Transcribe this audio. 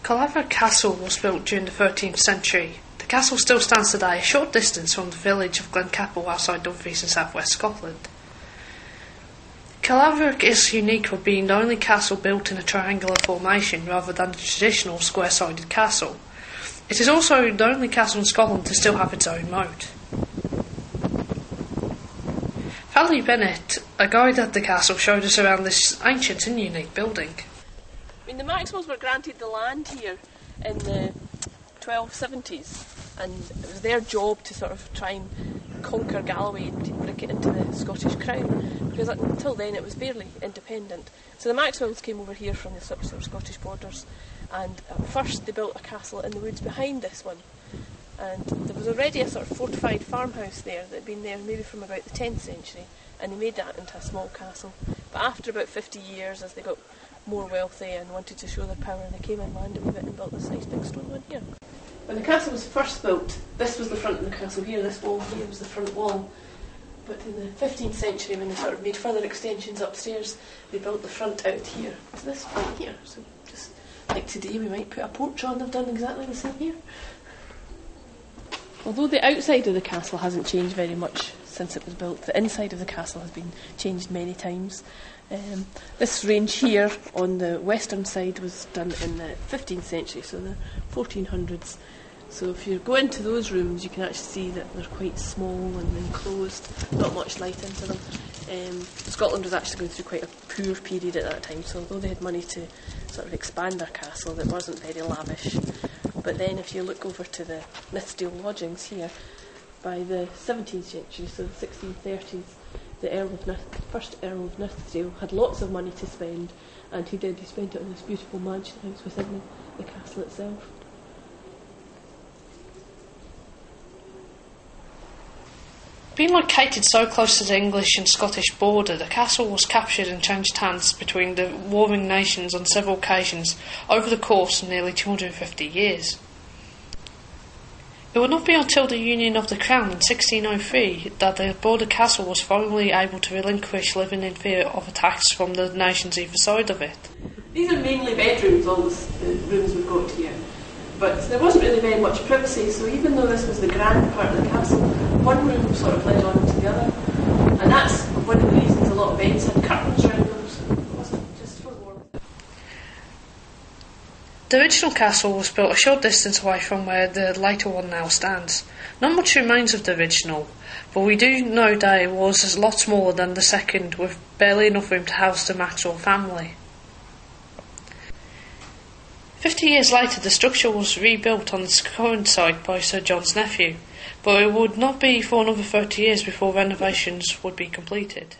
Caerlaverock Castle was built during the 13th century. The castle still stands today, a short distance from the village of Glencapel outside Dumfries in southwest Scotland. Caerlaverock is unique for being the only castle built in a triangular formation rather than the traditional square-sided castle. It is also the only castle in Scotland to still have its own moat. Valerie Bennett, a guide at the castle, showed us around this ancient and unique building. I mean, the Maxwells were granted the land here in the 1270s, and it was their job to sort of try and conquer Galloway and to break it into the Scottish crown, because until then it was barely independent. So the Maxwells came over here from the sort of Scottish borders, and at first they built a castle in the woods behind this one. And there was already a sort of fortified farmhouse there that had been there maybe from about the 10th century, and they made that into a small castle. But after about 50 years, as they got more wealthy and wanted to show their power, they came inland a wee bit and built this nice big stone one here. When the castle was first built, this was the front of the castle here, this wall here was the front wall. But in the 15th century, when they sort of made further extensions upstairs, they built the front out here to this point here. So just like today, we might put a porch on, they've done exactly the same here. Although the outside of the castle hasn't changed very much since it was built, the inside of the castle has been changed many times. This range here on the western side was done in the 15th century, so the 1400s. So if you go into those rooms, you can actually see that they're quite small and enclosed, not much light into them. Scotland was actually going through quite a poor period at that time, so although they had money to sort of expand their castle, it wasn't very lavish. But then if you look over to the Nithsdale lodgings here, by the 17th century, so the 1630s, the first Earl of Nithsdale had lots of money to spend, and he spent it on this beautiful mansion house within the castle itself. Being located so close to the English and Scottish border, the castle was captured and changed hands between the warring nations on several occasions over the course of nearly 250 years. It would not be until the Union of the Crown in 1603 that the border castle was finally able to relinquish living in fear of attacks from the nations either side of it. These are mainly bedrooms, all the rooms we've got here. But there wasn't really very much privacy, so even though this was the grand part of the castle, one room sort of led on to the other. And that's one of the reasons a lot of beds had curtains around them, so it wasn't just for warmth. The original castle was built a short distance away from where the later one now stands. Not much remains of the original, but we do know that it was a lot smaller than the second, with barely enough room to house the Maxwell family. 50 years later, the structure was rebuilt on its current site by Sir John's nephew, but it would not be for another 30 years before renovations would be completed.